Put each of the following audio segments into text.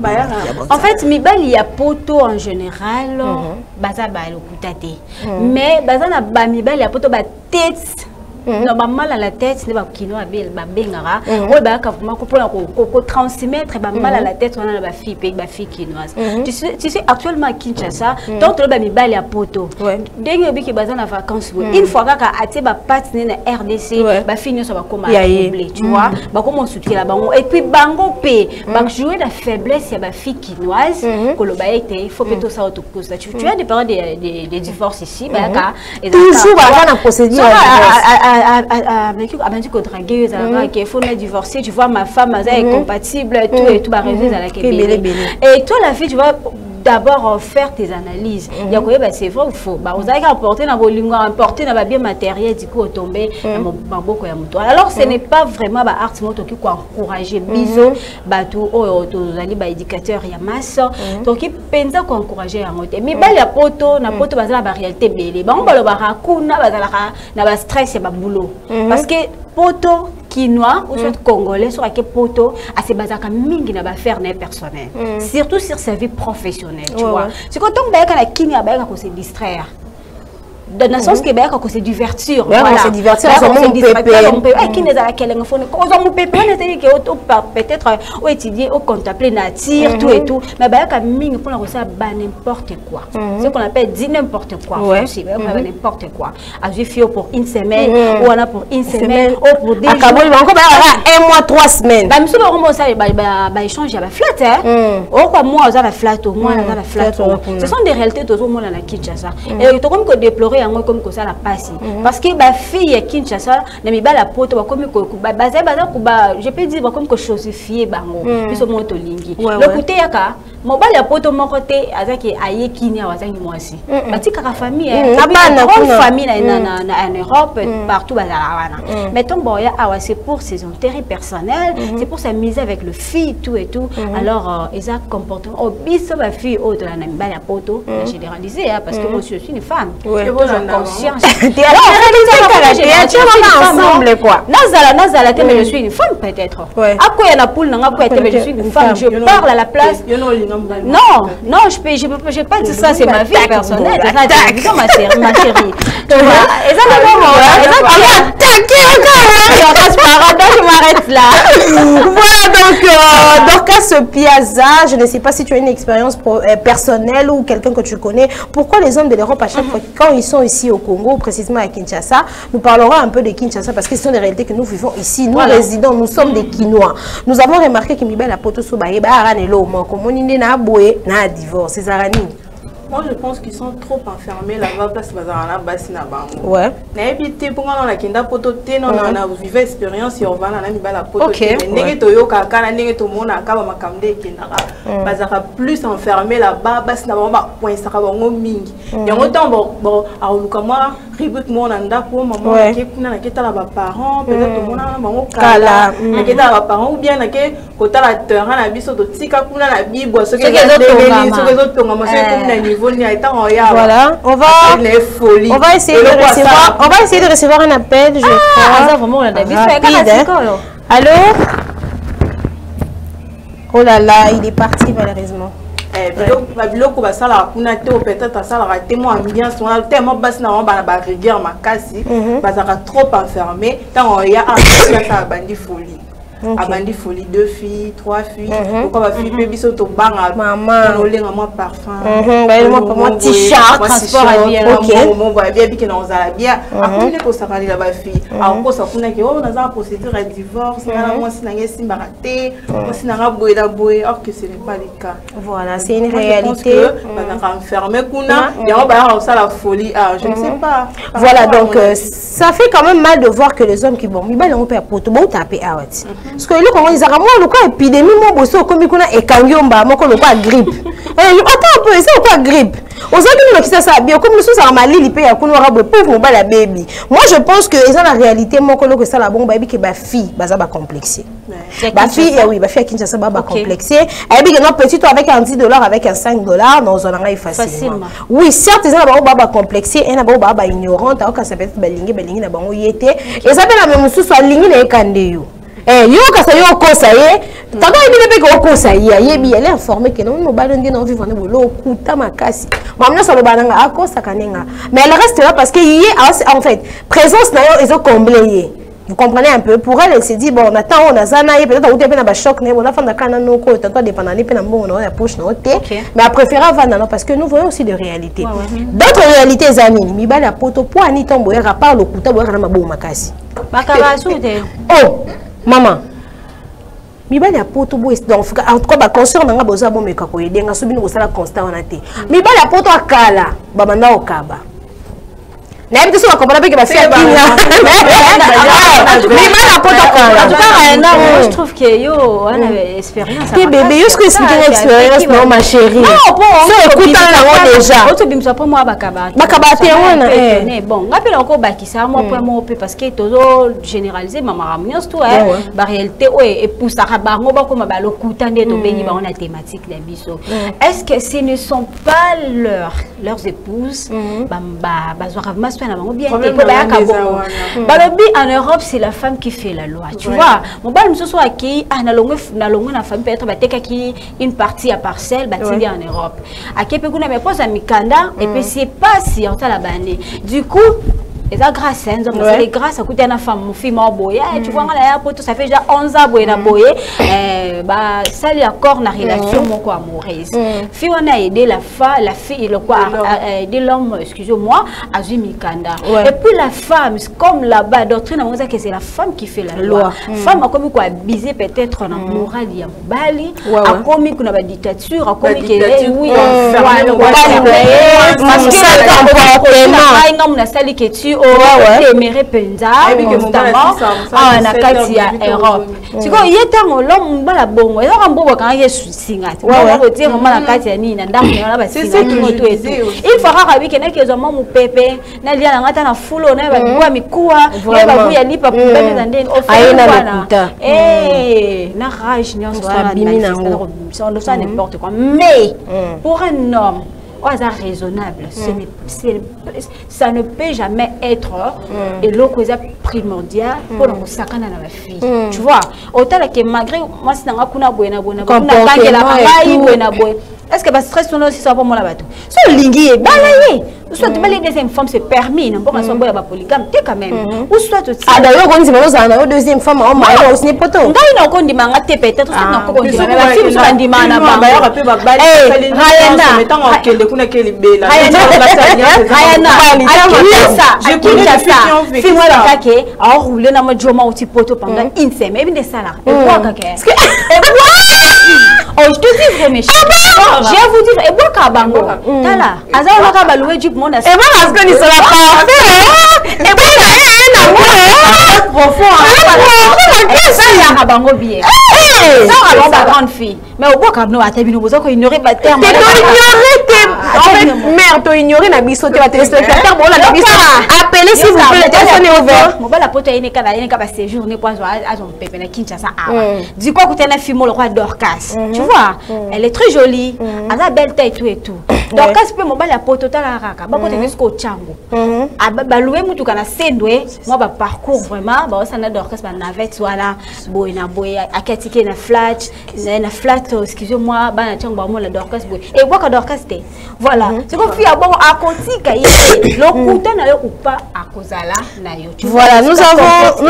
En fait, mibali ya poto en général, baza ba lokutate. Mais baza na ba mibali ya poto ba tête. Non, ba mal à la tête, c'est ba kino abel ba bengara. Ouais ba ka vraiment ko transmettre ba mal à la tête, on a ba fille kinoise. Tu sais actuellement à Kinshasa, donc ba mibali ya poto. Denge bi ki baza na vacances, une fois ka até ba patiner na RDC, ba fille so ba koma doublé, tu vois. Ba comment soutien là et puis bango pe, ba jouer la faiblesse ya ba fille kinoise, ko lo ba été, il faut plutôt ça auto cause. Tu as des parents des divorces ici, ba ka toujours ba na procédure avec contre gueuse il faut me divorcer, tu vois ma femme elle est compatible et tout bah résoudre à la et toi la fille tu vois d'abord faire tes analyses. Il y a quoi c'est vrai ou faux. Bah vous avez apporté dans vos lignes, apporter dans bien matériel du coup tomber dans beaucoup ya moto. Alors ce n'est pas vraiment bah art moto qui encourager biso bah tout aux ali bah éducateur ya masse. Donc il pensa qu'on encourager ya moto. Mais bah ya poto na poto bazala ba réalité belé. Bah on ba lo ba rakuna bazala na ba stress et ba boulot. Parce que poto Kinois ou soit congolais sur laquelle poto à ces bases à mingi na ba faire personnel surtout sur sa vie professionnelle tu vois c'est quand on baïka la Kenya baïka qu'on se distraire dans le sens que baïka qu'on se divertir voilà se divertir on se pépé qui n'est à laquelle on fait on se pépé on est que peut-être ou étudier ou contempler nature tout et tout mais baïka mingi pour la recevoir n'importe quoi ce qu'on appelle dire n'importe quoi aussi n'importe quoi à vivre pour une semaine ou on a pour une semaine ou pour des jours un mois 3 semaines bah monsieur on ça bah échange ya ba flat ou quoi moi ça la flat moi ça la flat ce sont des réalités tout le monde na Kinshasa et to comme que déplorer yango comme que ça la passe parce que ba fille ya Kinshasa na mibala poto ba comme ko ba je peux dire comme que chosifier bango biso moto lingi le côté yaka mobile ya poto moko te azaki aye kinia wazangi mwasi bati kaka famille grande famille en Europe partout bazala wana mais ton boya awa c'est pour ses intérêts personnels c'est pour s'amuser avec le fille tout et tout alors ils ont comportement au biso ba fille au de la mibale ya poto généralisé parce que moi je suis une femme conscience ensemble quoi nazala te mais je suis une femme peut-être après il y a poule nanga quoi mais je suis une femme je parle à la place non je pas dit ça c'est ma vie personnelle c'est ma chérie tu vois et ça je m'arrête là voilà donc ce Piazza je ne sais pas si tu as une expérience personnelle ou quelqu'un que tu connais pourquoi les hommes de l'Europe à chaque fois quand ils sont ici au Congo précisément à Kinshasa nous parlerons un peu de Kinshasa parce que ce sont des réalités que nous vivons ici nous résidents nous sommes des Kinois nous avons remarqué que Mibela Poto Sobaye ba aranelo moko monine na boye na divorce c'est arani. Moi, je pense qu'ils sont trop enfermés là-bas, place Bazarana, Bassina Bango. Ouais. N'habitez pour moi dans la Kinda Pototé, non, on a vécu expérience, et on va dans la Nibala Pototé. Mais Néguetoyo, Kaka, Néguetomo, Naka, Makamde, Kinara, Bazara plus enfermé là-bas, Bassina Bango, point Sarabango Ming. Et en autant, bon, à Olukama, Ribut Monanda, pour maman, qui est là, parents, peut-être mon maman, Kala, qui est là, parents, ou bien, Kota la terre, la biso de Tika, Kuna, la Bible, ce que les autres voilà, on va essayer de recevoir un appel, je crois. Allô? Oh là là, il est parti malheureusement. Biloko basala kuna te peut-être ça la témoin ambiance on a tellement basse na ba rivière makasi bazaka trop enfermé tant il y a ça bandi folie abandi folie 2 filles 3 filles pourquoi ba fille biso to banga maman on lenga moi parfum moi t-shirt transport à bien mon va bien que on za bien après ko ça parler la ba fille alors ko ça kuna que on a une procédure de divorce na moi si na ngesi mbaraté moi si na boye or que ce n'est pas le cas voilà c'est une réalité on a enfermé kuna et on va ça la folie je ne sais pas voilà donc ça fait quand même mal de voir que les hommes qui bon mi ba on peut poto bon taper out parce que le Congo ils ont moi le quoi épidémie moi bosso comme kuna e kangomba moko le quoi grippe attends un peu c'est quoi grippe aux autres qui ça bien comme nous sommes en Mali li pe ya kuna rabo pauvre ba la baby moi je pense que ils ont la réalité moko le que ça la bon baby que ba fille baza ba complexé ba fille oui ba fille à Kinshasa ba complexé et bien non petit toi avec un $10 avec un $5 non on en a facilement oui certes ils ont ba complexé et na ba ignorante quand ça peut être ba lingi na bango yete et ça peut la même sous soit lingi na ekande yo yo kasa yo kosa ye tanga yebi pe ko kosa ye yebi elle informé que non mobile ndi na vivre na bolo kuta makasi mamna solo bananga akosa kanenga mais elle reste là parce que yé en fait présence na yo ezo combler. Vous comprenez un peu? Pour elle, elle s'est dit, bon, on attend, on a zana, peut-être on a un choc, on a fait un canal, on a dépendant, on a la poche, mais elle préfère Vanna parce que nous voyons aussi des réalités. D'autres réalités, amis, Miba la poto, pour Annie Tombo, à part le couteau, on a un makasi. Oh, maman. Miba la poto, donc, en tout cas, conscient, on a besoin de me cacoyer, on a subi une salle constant, on a été. Miba la poto à Kala, Babana au Kaba. Je ne sais pas comment je trouve que yo une expérience. Bébé, est-ce que c'est une expérience non ma chérie? Non, bon, écoute déjà. Autre bimso pour moi bakaba. Bakaba bon, rappelle encore bakisa moi pour moi parce que toujours généraliser maman ambiance tout la réalité ouais et pour ça bango ba comme ba lokutande to beni ba on a thématique la biso. Est-ce que ce ne sont pas leurs épouses bamba bazwa bien en Europe c'est la femme qui fait la loi tu vois mon bal monsieur soit qui na longue na femme peut être bateka qui une partie à parcelle bâtie en Europe à qui peut qu'on me pose à mikanda et puis c'est pas si on t'a la banne du coup et ça grâce c'est grâce à côté une femme mon fille m'a boyé tu vois là pour tout ça fait déjà 11 ans boyé na boyé bah ça lui accorde la relation mon quoi amoureuse fille on a aidé la fille le quoi aider l'homme excusez-moi à Mikanda et puis la femme comme là-bas doctrine on dit que c'est la femme qui fait la loi femme a commis quoi abuser peut-être en morale ya bali a commis qu'on a la dictature a commis que oui parce que ça que tu aimerais penza notamment na kati ya Europe siko yeta ngolom bala bongo eza kambo quand yesu singa on dire vraiment na kati ya nini ndamu na ba singa tout il faut rabi que na kezo mamu pepe na lia na ngata na fulo na ba kwa mikuwa ya ba ya lipa kubele na ndeni ofana na rage nyonso na bimina ngo ça n'importe quoi mais pour un homme raisonnable, ça ne peut jamais être et l'eau primordial pour nous sacanner à la fille. Tu vois, autant que malgré moi, c'est un peu est-ce que le stress aussi soit pour moi là-bas? C'est le lingi est balayé. Soit les deuxième femme se permet, non pas son boy à polygame, t'es quand même. Ou soit tu ah d'ailleurs on dit mais on deuxième femme on m'a aussi n'est pas tout. Ngai na ko ndima ngate peut-être ça na ko ndima la fille so ndima na ba ba pe ba bali Rayana mettons en kende kuna keli bela. Rayana je connais ça. Fille moi la kake a roulé na mo joma outi poto pendant une semaine et bien ça là. Et quoi kake? Oh, je te dis vraiment. Je vais vous dire, et moi, Kabango, Tala, Azar Laka loué du monde. Et moi, parce que nous sommes pas et moi, il y a un amour profond. Ça, il y a Kabango bien. Ça, alors, la grande fille. Mais au bout, quand nous avons ignoré le terme. Merde, tu ignoré la biseau, tu vas te laisser faire bon la biseau. Appelez s'il vous plaît, le téléphone est ouvert. Mon bel apote est né quand il a séjour, né poison à son pépé na Kinshasa. Du coup, quand elle a filmé le roi Dorcas, tu vois, elle est très jolie, elle a belle taille et tout. Dorcas peut mon bel apote total à raka. Bah quand tu jusqu'au Tchango. Ah bah louer mutu kana sendwe, moi bah parcours vraiment, bah ça na Dorcas bah navette voilà, boy na boy, à katike na flat, excusez-moi, bah na Tchango bah moi la Dorcas boy. Et moi quand Dorcas t'es voilà, c'est qu'on fait à bon à Kotika le couteau n'a eu pas à Kozala na yo. Voilà, nous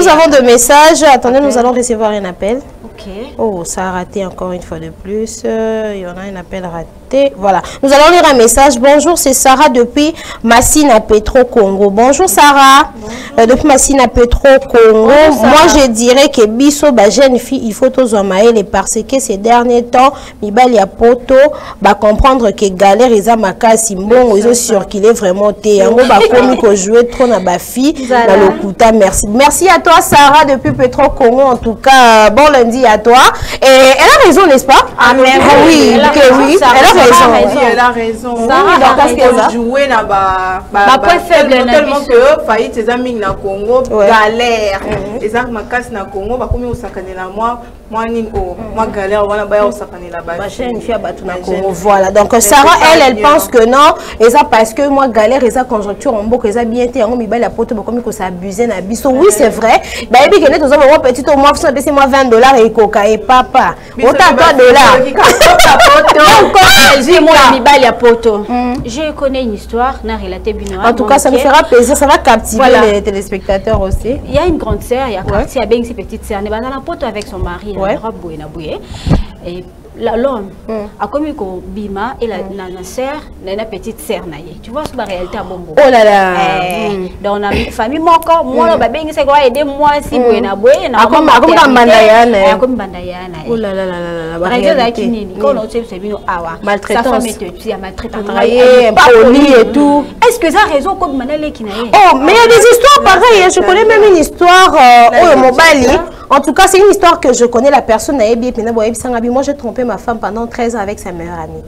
avons deux messages. Attendez, nous allons recevoir un appel. OK. Oh, ça a raté encore une fois de plus. Il y en a un appel raté. Voilà. Nous allons lire un message. Bonjour, c'est Sarah depuis Massina Petro Congo. Bonjour Sarah. Depuis Massina Petro Congo. Moi, je dirais que biso ba jeune fille, il faut tous amailler parce que ces derniers temps, mibali a poto ba comprendre que galère isa makasi mbongo ils ont sûr qu'il est vraiment té. Yango ba komi ko jouer trop na ba fille dans le kuta. Merci. Merci à toi Sarah depuis Petro Congo. En tout cas, bon lundi à toi. Et elle a raison, n'est-ce pas? Ah, mais oui, elle a raison. Elle a raison. Sarah parce qu'elle jouait là point faible tellement que faillite ses amis na Congo galère. Les armes cassent na Congo, bah comme au sakanela moi galère voilà bah au sakanela bah chaîne fille battu na Congo. Voilà. Donc Sarah elle pense que non, et ça parce que moi galère et ça conjoncture en beau que ça bien été en mi la poto comme que ça abusé na biso. Oui, c'est vrai. Bah et puis que net aux hommes petit au moins ça baisser moi $20 et coca et papa. Autant $3. J'ai moi mi ya poto. Je connais une histoire na relaté bino. En tout cas, ça me fera plaisir, ça va captiver les téléspectateurs aussi. Il y a une grande sœur, il y a quartier à ses petites sœurs, elle va dans la poto avec son mari, et l'homme a commis qu'on bima et la sœur, la petite sœur naïe. Tu vois ce que la réalité à Bombo. Oh là là. Dans la famille moi encore moi là babé c'est quoi aider moi si boye na comme bandayana comme bandayana. Oh là là là là là. Réalité nini quand on sait c'est bino awa. Maltraitance. Sa femme était puis maltraitance. Impoli et tout. Est-ce que ça a raison comme manale qui naïe? Oh mais il y a des histoires pareilles. Je connais même une histoire au Mobali. En tout cas, c'est une histoire que je connais la personne. Moi, j'ai trompé ma femme pendant 13 ans avec sa meilleure amie.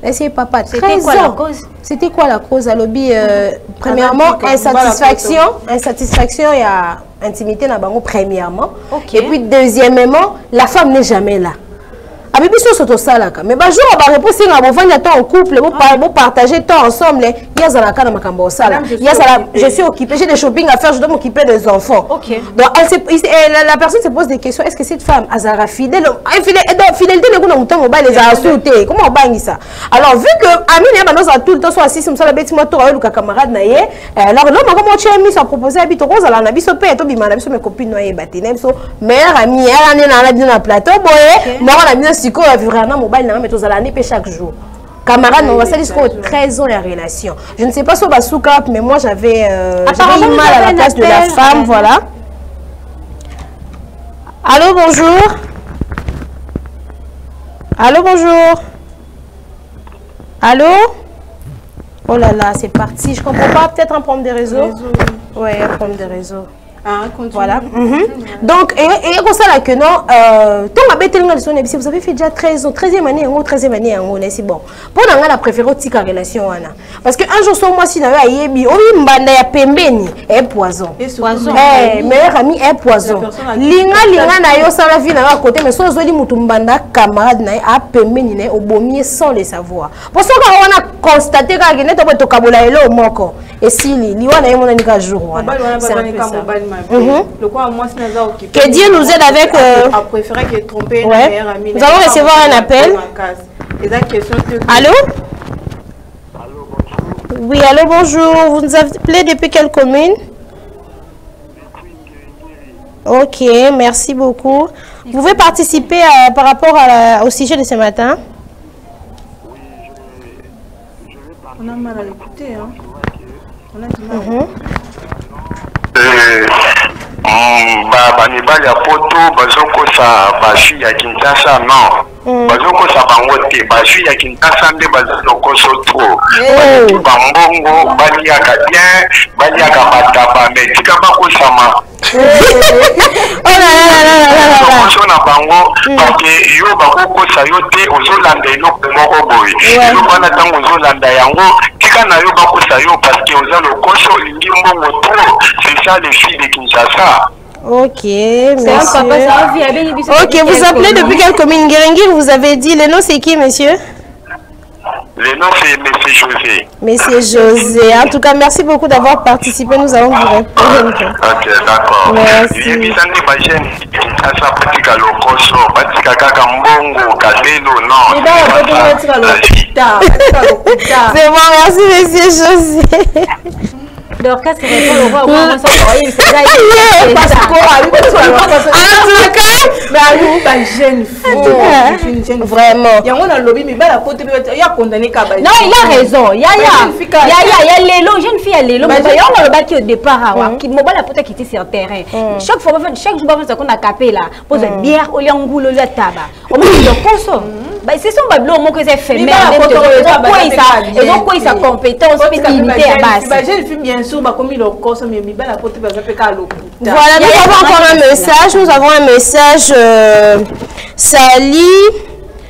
Essayez papa, 13 ans. C'était quoi la cause? C'était quoi la cause? À lobby, premièrement, insatisfaction et intimité dans bango premièrement. Et puis deuxièmement, la femme n'est jamais là. Mais jour on va repousser en couple, vous partagez temps ensemble. Je suis occupée, j'ai des shopping à faire, je dois m'occuper des enfants. Donc la personne se pose des questions. Est-ce que cette femme a fidèle? Fidélité ne les a sauté. Comment on bagne ça? Alors vu que Amine a tout le temps soit assis, ça la bête moi toi le camarade naïe. Alors l'homme comment tu as mis ça proposé habite rose à la biso paix, toi bimana biso mes copines noyées bâtines, meilleure amie, elle est dans la plateau boy, moi la mienne vraiment mobile mais tous à l'année chaque jour. Camarade, on va ça jusqu'à 13 ans la relation. Je ne sais pas sur Basouka, mais moi j'avais eu mal à la place de la femme, voilà. Allô, bonjour. Allô, bonjour. Allô. Oh là là, c'est parti. Je comprends pas, peut-être un problème de réseau. Oui, un problème de réseau. Voilà. Donc, et comme ça là que non, vous avez fait déjà 13 ans, 13e année, 13e année, c'est bon. Pour nous, on a préféré aussi la relation. Parce qu'un jour, sur moi, si on a yebi, on mbanda ya pembeni, est poison. Meilleur ami est poison. Linga na yo ça la vie na côté, mais soit zoli mutumbanda camarade na a pembeni au bomier sans le savoir. Pour ça on a constaté que net to kabola elo moko. Et si li wana yemo na nika jour. C'est un peu ça. Que Dieu nous aide avec. Nous allons recevoir un appel. Allô? Oui, allô, bonjour. Vous nous appelez depuis quelle commune? Ok, merci beaucoup. Vous pouvez participer par rapport au sujet de ce matin? On a mal à l'écouter, hein? On a du mal. Banibali ya poto bazokosa bashi ya Kinshasa non bazokosa bango te bashi ya Kinshasa nde bazokosa trop bambongo baliaka bien baliaka bataba mais tika bakosama na bango parce que yo bakokosa yo te ozolanda eloko moko boye eloko wana ntango ozolanda yango tika na yo bakosa yo parce que oza lokoso olingi mbongo trop. C'est ça les filles de Kinshasa. Ok, monsieur. Ok, vous appelez depuis quelle commune? Guéringui, vous avez dit. Le nom c'est qui, monsieur? Le nom c'est Monsieur José. Monsieur José. En tout cas, merci beaucoup d'avoir participé. Nous allons vous répondre. Ok, d'accord. Merci. C'est bon, merci, Monsieur José. Donc, qu'est-ce que c'est pour le vraiment. Il y a un lobby, mais il a condamné Kabali. Non, il a raison. Il y a Lélo, jeune fille à Lélo. Mais il y a le bâti au départ. Qui m'a la pote quitter sur le terrain. Chaque fois, chaque jour, on a capé là. Pose bière, au liangou, le tabac. Au moins, il consomme. C'est son bablo, au moins que c'est fait. Mais quoi, il sa compétence, spécialité à base. Jeune fille, bien sûr. sûr, comme il cause, mais il la porte par exemple qu'à l'eau. Voilà, nous avons encore un message. Nous avons un message. Sali.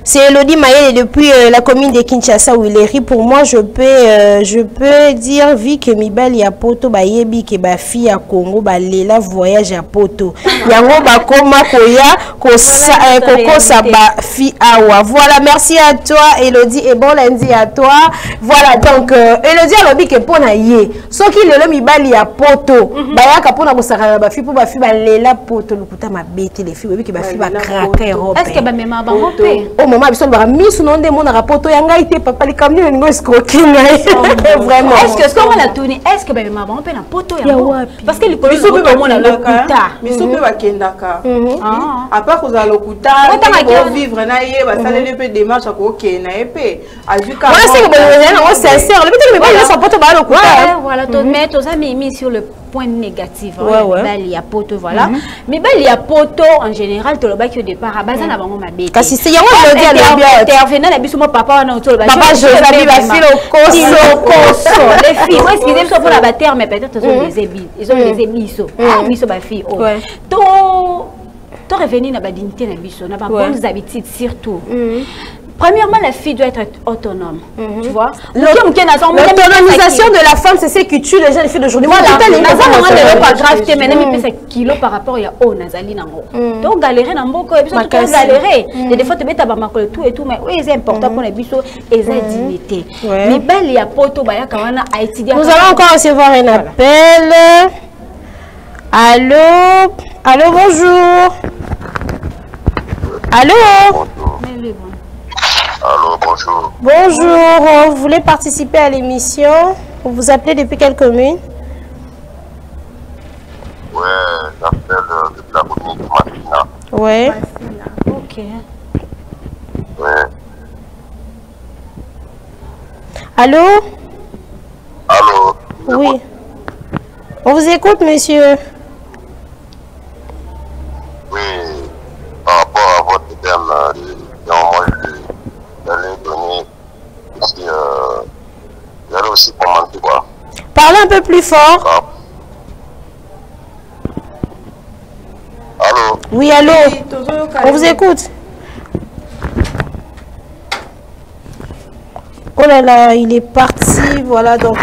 C'est Elodie Maël depuis la commune de Kinshasa où il est. Pour moi, je peux dire, vu que Mibali y a poto, ba yebi que ba fille à Congo, ba lela voyage à poto. Yango ba koma koya, koko sa ba fille awa. Voilà, merci à toi Elodie et bon lundi à toi. Voilà, donc Elodie a lobi que pona ye. So ki lelo Mibali y a poto, ba yaka pona ko sara ba fille pour ba fille ba lela poto, lukuta ma bête les filles, que ba fille ba craquer robe. Est-ce que ba mema ba robe? Maman biso ba misu non de mon rapporto yanga ite papa li kamni ngo escroquing vraiment est-ce que on la tourner est-ce que ba maman pe na poto ya parce que li ko biso pe mona lokuta biso pe ba kendaka à part ko za lokuta ko vivre na ye ba salele pe démarche ko kena epe ajuka voilà c'est que bon sincère le peut-être mais ba sa poto ba lokuta voilà to mettre ça mis sur le point négatif Mibali ya poto voilà Mibali ya poto en général to le ba ki au départ à base na bango mabete kasi c'est yango le dia intervenant na biso mo papa wana to le ba papa Josabi ba filo koso les filles moi excusez moi pour la bataire mais peut-être ils ont les biso biso ba fille to revenir na ba dignité na biso na ba bonnes habitudes surtout. Premièrement, la fille doit être autonome. Tu vois? L'autonomisation de la femme, c'est ce qui tue les jeunes filles d'aujourd'hui. Voilà. Pas grave, mais c'est kilo par rapport à au Nazali nango. Donc galérer dans beaucoup, et puis galérer. Et des fois tu mets ta maman tout et tout, mais oui c'est important pour les biso et sa dignité. Mais belle ya poto baya kawana a étudier. Nous allons encore recevoir un appel. Allô? Allô, bonjour. Allô? Allô, bonjour. Bonjour, vous voulez participer à l'émission? Vous vous appelez depuis quelle commune? Ouais, j'appelle depuis la commune de Massina. Ouais. Ok. Ouais. Allô? Allô? Oui. On vous écoute, monsieur. Oui, par rapport à votre thème, moi, j'allais donner aussi, j'allais aussi commenter quoi. Parlez un peu plus fort. Allô? Oui, allô? On vous écoute. Oh là là, il est parti, voilà, donc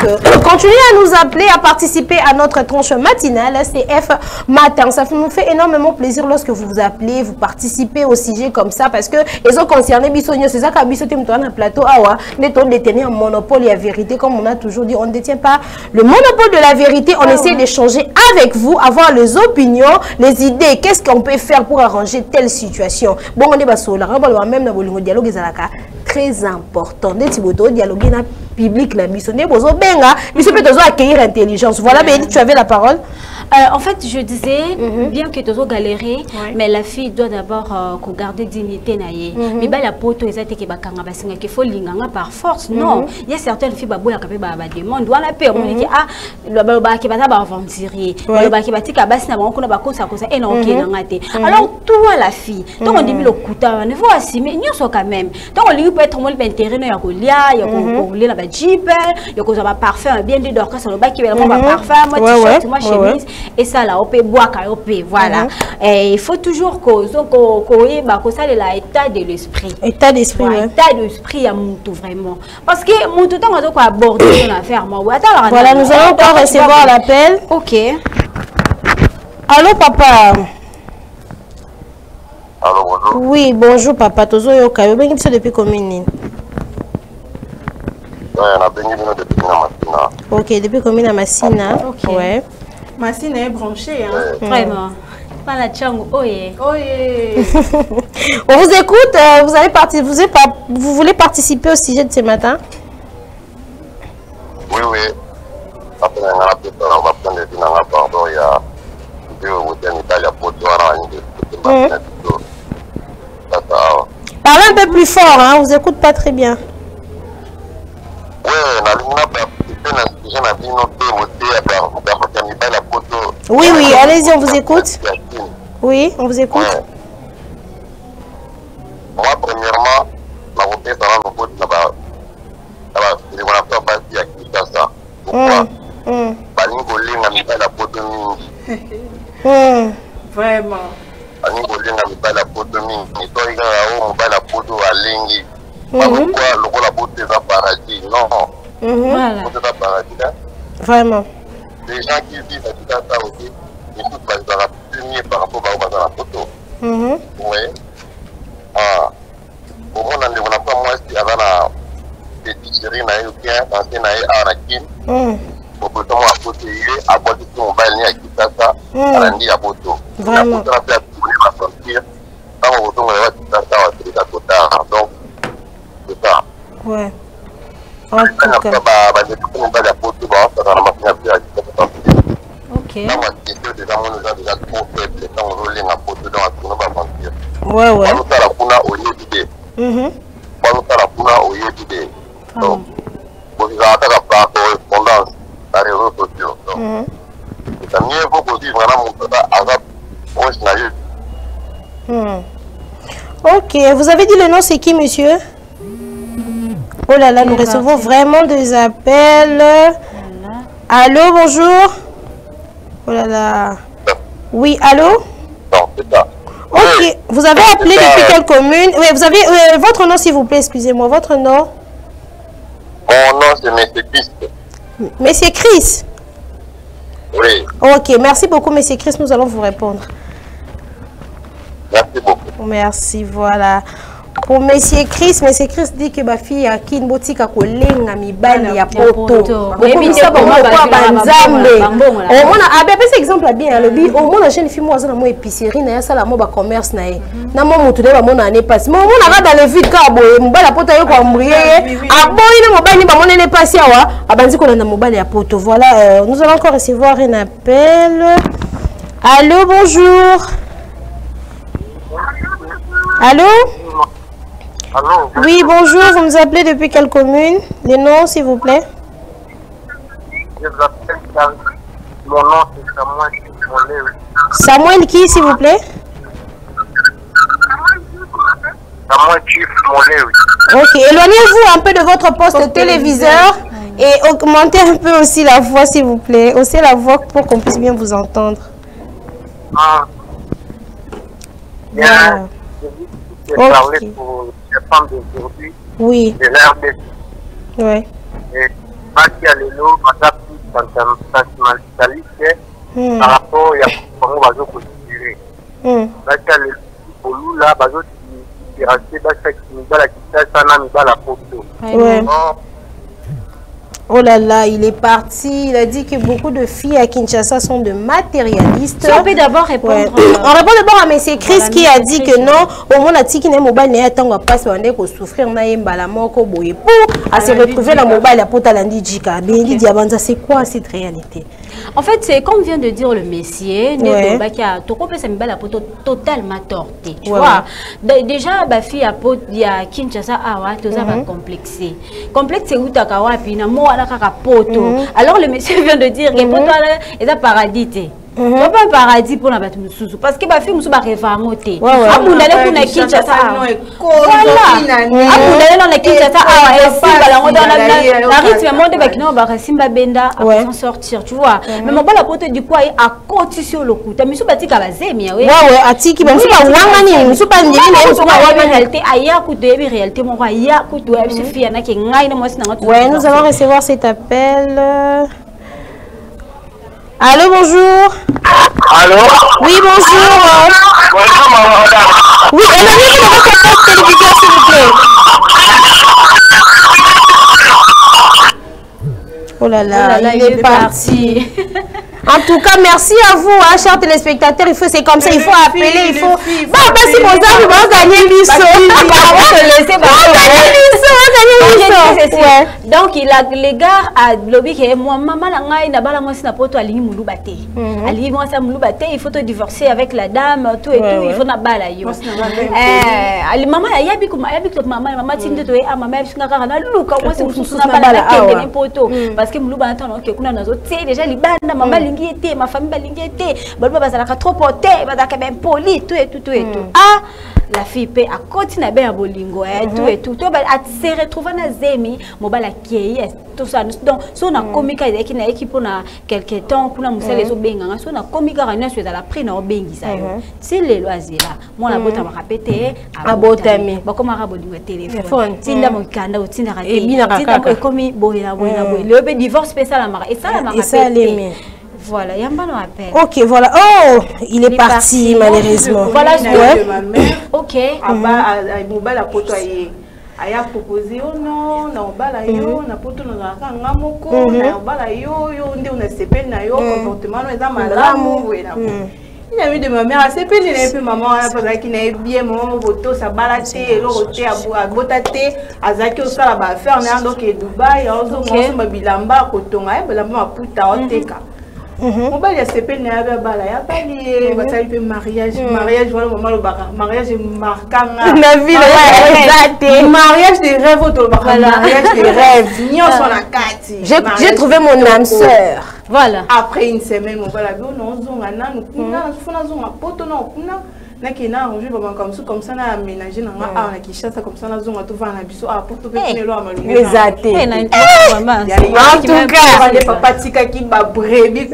continuez à nous appeler, à participer à notre tranche matinale, CF Matin. Ça nous fait énormément plaisir lorsque vous vous appelez, vous participez au sujet comme ça, parce que les autres concernés, c'est ça qu'a bissoté un plateau, on détenir un monopole et la vérité, comme on a toujours dit, on ne détient pas le monopole de la vérité, on essaie d'échanger avec vous, avoir les opinions, les idées, qu'est-ce qu'on peut faire pour arranger telle situation. Bon, on est bas sur la même dans le dialogue, très important. Dialoguer dans le public, accueillir intelligence. Voilà, Béli, tu avais la parole. En fait, je disais, bien que tu sois galéré, mais la fille doit d'abord garder dignité. Mais la poto, il faut l'inganga par force. Non, il y a certaines filles qui ont demande. On a peur, on dit ah, le qui va aventurer, le qui va dire bah si on a pas ça et non qui alors toi la fille, donc on dit le couteau, ne faut assumer, nous sommes quand même. Donc on lui peut être moins intérêt, il y a colia, il y a colia la jeep, il y a cosa parfum, bien dit d'or ça le bas qui va avoir parfum, moi t-shirt, moi chemise. Et ça là, on peut boire, voilà. Et il faut toujours que ça l'état de l'esprit. État d'esprit, oui. État d'esprit à Moutou, vraiment. Parce que Moutou, on doit aborder l'affaire. Voilà, nous allons encore recevoir l'appel. Ok. Allô, papa. Allô, bonjour. Oui, bonjour, papa. Tozo Yoka, vous venez depuis combien? On a venu depuis Massina. Ok, depuis combien à Massina? Ok. Ouais. Massina est branchée, hein. Vraiment. Pas la tchango, oye. On vous écoute, vous voulez participer au sujet de ce matin? Oui, oui. Après, on va prendre les finances, pardon, il y a parlez un peu plus fort, hein, on vous écoute pas très bien. Oui, oui, allez-y, on vous écoute. Oui, on vous écoute. Ouais. Moi, premièrement, la route est dans le côté là-bas. Pourquoi? mibala poto mingi. Vraiment. Ani kolinga mibala poto mingi. To iganga o mibala poto alingi. Pourquoi lokola poto eza paradis? Non. Voilà. Poto eza paradis là. Vraiment. Les gens qui vivent à tout ça aussi, ils sont pas plus par rapport à la photo. Oui. Ah. Au moins, on n'a pas moins si avant la petite série, on a eu bien, on a eu un akin. Au bout de temps, on a posé, à boire du tout, on va aller à Kitasa, à la nuit à Boto. Vraiment. On a fait la sortir. Quand on retourne, on va à Kitasa, on va faire la Kota. Donc, c'est ça. Ouais. En tout cas. Ok. Ouais, ouais. Ok, vous avez dit le nom, c'est qui, monsieur? Oh là là, nous recevons vraiment des appels. Allô, bonjour. Oh là là. Oui, allô? Non, c'est ça. Ok, vous avez appelé depuis quelle commune? Oui, vous avez votre nom, s'il vous plaît, excusez-moi, votre nom? Mon nom, c'est Monsieur Chris. Monsieur Chris? Oui. Ok, merci beaucoup, Monsieur Chris, nous allons vous répondre. Merci beaucoup. Merci, voilà. Pour Monsieur Chris dit que ma fille a qui une boutique à kolenga mibali ya poto. Beaucoup ça pour moi quoi banzambe. On a abé par exemple bien le bi on a jeune fille moi za na mo épicerie na ya sala mo ba commerce na ye. Na mo mutu ne ba mo na ne passe. Mo na ga dans le vide ka boye mobali ya poto yo ko mbriye. Aboyi na mobali ba mo ne passe awa abanzi ko na mobali ya poto. Voilà, nous allons encore recevoir un appel. Allô, bonjour. Allô? Allô? Oui, bonjour, vous nous appelez depuis quelle commune? Les noms, s'il vous plaît. Je vous appelle car mon nom c'est Samuel Molewi. Samuel qui, s'il vous plaît? Samuel Molewi. Ok, éloignez-vous un peu de votre poste téléviseur et augmentez un peu aussi la voix, s'il vous plaît. Haussez la voix pour qu'on puisse bien vous entendre. Ah. Voilà. Je vais parler pour les femmes d'aujourd'hui. Oui. De l'RDC. Oui. Et Baki Alelo, madame sentimentaliste par rapport à comment on va considérer. Baki Alelo, pour nous là, bazo qui reste Baki Mibala qui fait ça na Mibala photo. Ouais. Oh là là, il est parti. Il a dit que beaucoup de filles à Kinshasa sont de matérialistes. Si on peut d'abord répondre. Ouais. On répond d'abord à M. Chris qui a dit que non, au moins, il y a un mobile qui a passé pour souffrir pour se retrouver dans le mobile à Potalandi Djika. C'est quoi cette réalité? En fait, c'est comme vient de dire le messier, qui a totalement torté. Tu vois, déjà, ma fille a Kinshasa, tu as complexé. Complexe, c'est où tu as poto. Alors le monsieur vient de dire que poto est un paradis. C'est pas un paradis pour la bête parce que ma fille moussa référence. Abundale kuna Kinshasa. Voilà. Abundale dans la Kinshasa la rythme monde ba kino ba simba benda à s'en sortir, tu vois. Mais mon la poto du quoi à côté sur le coup. Ta misu batika ba zemia oui. Ouais atiki ba misu ba wangani misu ba ndimi na misu ba wa réalité aya ku de réalité mon roi ya ku to ya suffit na ke ngai na moi na. Ouais, nous allons recevoir cet appel. Allô, bonjour. Allô? Oui, bonjour. Bonjour, madame. Oui, éloignez-vous de votre poste téléviseur, s'il vous plaît. Oh là là, il est parti. En tout cas, merci à vous, hein, chers téléspectateurs. C'est comme ça, il faut appeler, il faut. Bah, si mon âme, on va gagner l'ISO. Donc, les gars, lobby que moi, maman, n'a pas la moitié n'a pas tout aligné mouloubate. Aligné moi ça mouloubate, il faut te divorcer avec la dame, tout et tout, il faut n'a pas la yo. Maman, il y a beaucoup maman, tinde to ah maman, parce que n'a pas la louka, moi c'est mususu n'a pas la kenge poto, parce que mouloubate on ok kuna nazo té déjà libanda maman lingi était, ma famille lingi était, bon bazala trop porté, bazaka même poli, tout et tout. Ah la fille peut à continuer bien à bolingo et tout et tout. Tu vas se retrouver na zemi, mobile qui tout ça. Donc, si on a comica et qui n'a équipe pour quelque temps, pour nous les obenga, si on a comica rien sur la prix na obengi ça. Si les loisirs là, moi la botte m'a répété, à botami. Bah comment à bolingo téléphone. Si la mon canada ou si na raté, si na commis boya. Le divorce spécial à mara et ça la mara. Voilà, il y a un bon appel. Ok, voilà. Oh, il est parti malheureusement. Voilà ce que ma mère. Ok. La poto a proposé oh non, na obala yo, na poto na kanga moko, na obala yo nde on a sepel na yo comportement no eza malamu wena. Il a mis de ma mère à sepel et puis maman a pas qui n'est bien maman voto sa balate lo roté à botate azaki au sala ba faire na donc Dubaï ozo mo so bilamba kotonga e bilamba puta oteka. Mon bal ya sepel na ya bala ya bali basali pe mariage voilà maman le mariage marquant na ville exact mariage de rêve auto mariage de rêve ni on s'en a kati j'ai trouvé mon âme sœur voilà après une semaine mon bal abi on zonga nanu kuna funa zonga poto na kuna nakina arranger comme ça na aménager na nga na Kinshasa comme ça na zonga to va na biso à porto pe kinelo amalu exact en tout cas les papa tika ki ba brebi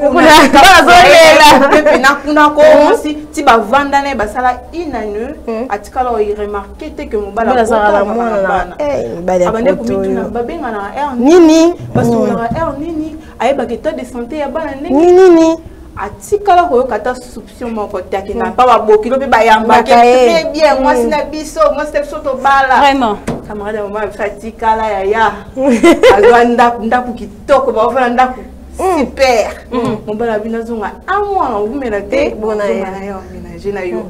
kuna ko si ti ba vanda na ba sala inane atikala o remarquer que mon bala abande ko mituna babenga na air nini parce que na air nini ayeba que état de santé ya bana nini atikala ko kata soupçon moko taki na pa ba bokilo pe ba yamba très bien moi sina biso moi c'est soto bala vraiment camarade maman fatikala ya azwanda ndaku kitoko ba ofana ndaku super mon bala bina zonga amwa ngumela te bona ya ménager na yo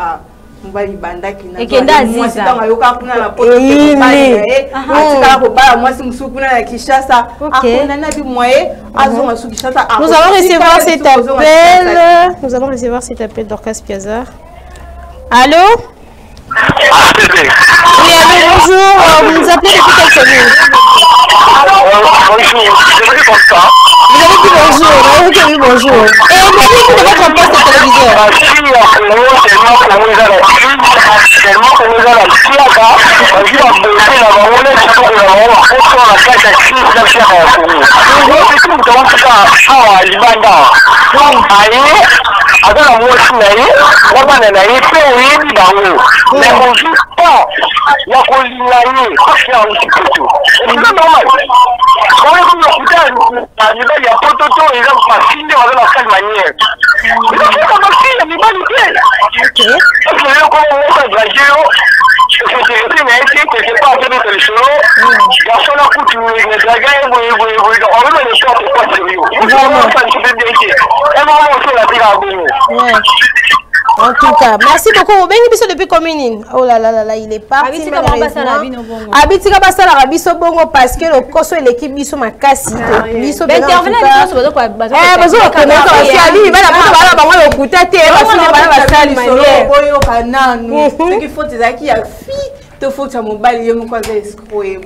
mbali bandaki na moi c'est dans yo ka kuna la poto te bala atikala ko bala moi si musuku na ya Kinshasa akona na bi moye azonga su Kinshasa. Nous allons recevoir cet appel. Nous allons recevoir cet appel d'Orcas Piazza. Allô? Oui, allô, bonjour. Vous nous appelez depuis quelle commune? Bonjour, j'aimerais comme ça. Vous avez dit bonjour, vous avez dit bonjour. Et vous avez dit de votre poste de téléviseur. En tout cas, merci beaucoup. Depuis commune. Oh là là là là, il est parti. Abitika basala rabiso bongo parce que le coso et l'équipe biso makasi. Biso bien.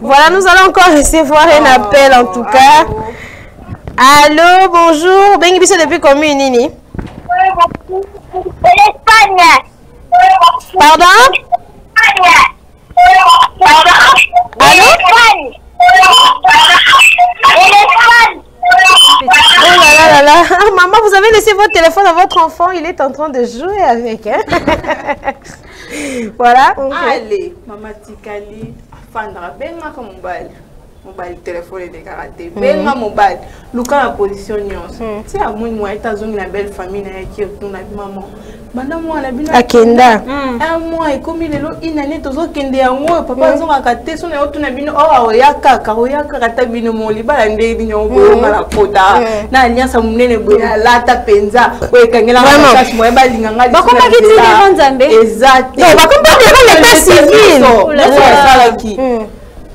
Voilà, nous allons encore recevoir un appel en tout cas. Allô, bonjour. Bengi biso depuis commune nini? L'Espagne. Pardon? Allô? Oh là là là là. Maman, vous avez laissé votre téléphone à votre enfant, il est en train de jouer avec. Hein? Voilà. Allez, maman Tikali, Fandra, benga comme mobile téléphone de karaté. Benga mobile. Luka la position nyonso. Si a moi États-Unis na belle famille na qui autour na maman. Banda moi la bina akenda. Un mois et comme il est là inane tozo kende yango papa zonga kate so na autour na bino oh oyaka kata bino moli bala nde bino ko mala kota. Na alliance munene boya lata penza o kangela na cash moi balinga ngali. Ba komba kiti le Nzambe. Exact. Non, ba komba de l'état civil.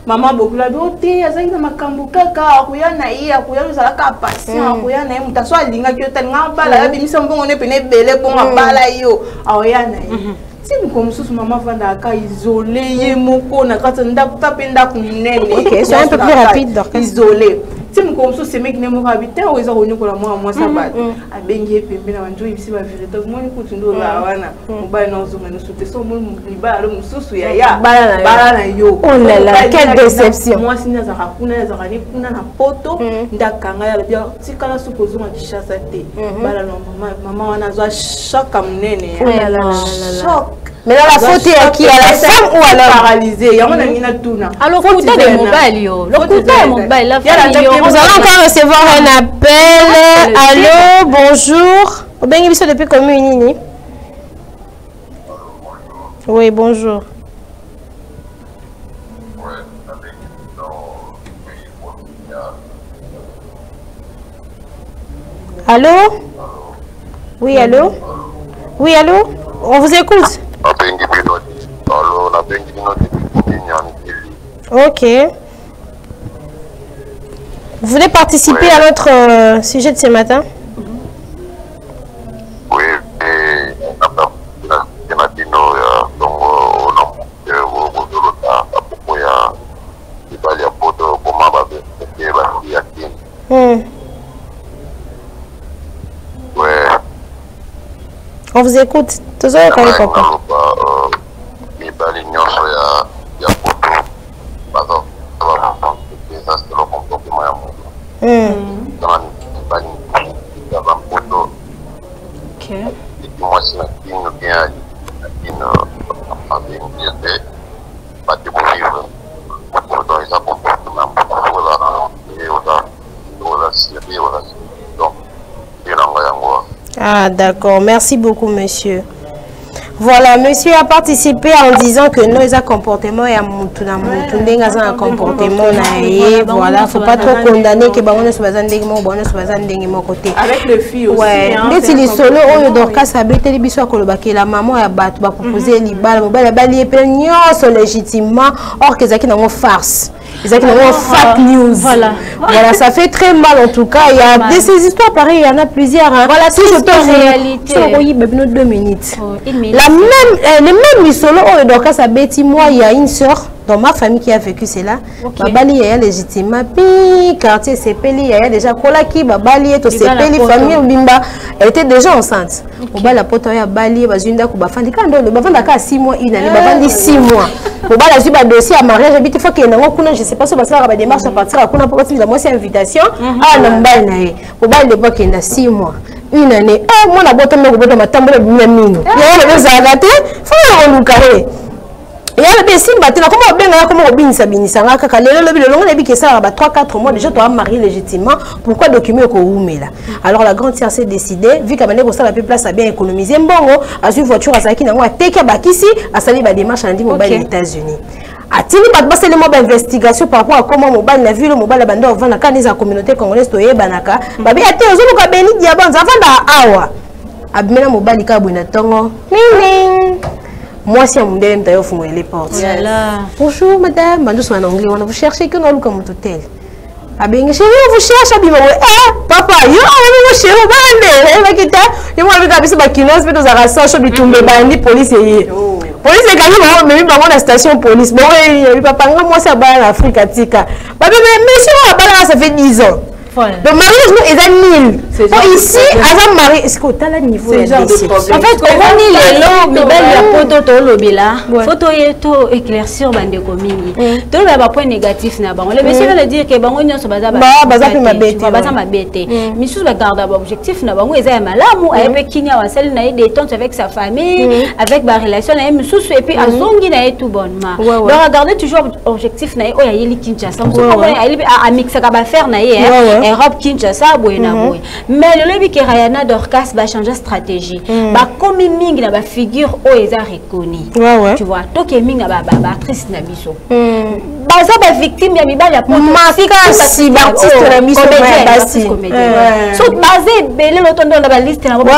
Maman bokula dote azaki na makambo kaka akuya na ye akuya lozala ka patient akuya na ye mutaso alinga ki otalinga bala ya bimisa mbongo ne pene bele bonga bala yo aoya na ye si mukomususu mama vanda aka isolé ye moko na kati ndako tape ndako munene OK, c'est un peu plus rapide donc isolé si si mon comme ça c'est mec n'est pas habité ou ils ont connu pour moi ça va à bengi pembe na wanjo ici va vérité moi ni kutundo la wana mobile non zo mais nous sauter son mon libala mon susu ya bala na yo oh là là quelle déception moi si na za kuna za ni kuna na poto ndakanga ya bien tikala supposons ma chassa te bala no maman wana zo choc amnene choc. Mais là, la faute est qui? À la femme ou à la paralysée? Alors, le côté de mobile, le côté de mobile, nous allons encore recevoir un appel. Allô, bonjour. Bien, il depuis commune. Oui, bonjour. Allô? Oui, allô? Oui, allô? On vous écoute. Ok. Vous voulez participer à notre sujet de ce matin? Oui, on vous écoute. Tous les cas, papa. Ah, d'accord. Merci beaucoup, monsieur. Voilà, monsieur a participé en disant que nous, les comportements, il y a un comportement, voilà, faut pas trop condamner que avec les filles aussi. Ouais, dès les solo, on doit casser la maman a battu, va proposer les balles, légitimement, or que c'est une farce. Ils ont fake news. Voilà, ça fait très mal en tout cas. Il y a de ces histoires pareilles, il y en a plusieurs. Voilà, si je peux réalité. 2 minutes. Les mêmes solo, on doit casser moi, il y a une soeur dans ma famille qui a vécu cela. Babali, il y a légitimement, puis quartier Sepeli, il y a déjà Kolaki, Babali, to Sepeli, famille Bimba, elle était déjà enceinte. Au bas la pote, il y a Bali, Bazunda, Kubafandi, quand le Bafandi a 6 mois, il a 6 mois. Au bas la suite, dossier à mariage, j'habite fois qu'il y a un je sais pas si ça va démarche à partir à Kuna pour la moitié invitation. Ah, Nambaï, au bas l'époque, il y a 6 mois. Une année, moi la boîte de ma tambour de Bimamine. Il y a des arrêtés, faut le carré. Et elle a dit, comment on ça kaka le ça 3-4 mois déjà tu as marié légitimement, pourquoi documenter là? Alors la grande sœur s'est décidée, vu qu'elle a ça la place à bien économiser mbongo, a une voiture à Saki nango a teke bakisi a sali ba démarche en mobile aux États-Unis. A tini pas passer le mot d'investigation par rapport à comment mobile na vu le mobile bando vendre la canise à communauté congolaise to yebanaka. Babi ate ozolo ka beni diabanza vanda awa. Abmena mobile ka bwina tongo. Ning. Moi, si on me dit que les portes. Bonjour, madame. En anglais, on vous cherchez que nous comme hôtel. Ah bien, chérie, on vous cherche. Papa, yo, on vous cherche. Il m'a dit que kilos, mais nous avons ça, je tomber bandi police. Police est quand même dans la station police. Bon, papa, moi, ça va en Afrique. Mais ça fait 10 ans. Le mariage est à 1000. Ici, avant mariage, est-ce que tu as le niveau de en fait, comment il est là, mais il y a photo lobila, photo est éclaircir bande commune. Donc il y a point négatif na ba. Le monsieur va dire que bango nyonso baza ma bête. Mais sous la garde objectif na bango eza malamu avec kinya wasel na détente avec sa famille, avec ba relation na même sous et puis azongi na tout bonnement. Donc regardez toujours objectif na o ya yeli Kinshasa. A mixer ka ba faire na Europe Kinshasa boyena boy. Mais le lebi que Rayana Dorcas va changer stratégie. Ba komi mingi na ba figure o eza reconnu. Tu vois, to ke mingi na ba actrice na biso. Ba za ba victime ya mibali ya poto. Si ba artiste na biso basi. So basé belé l'autondo na ba liste na ba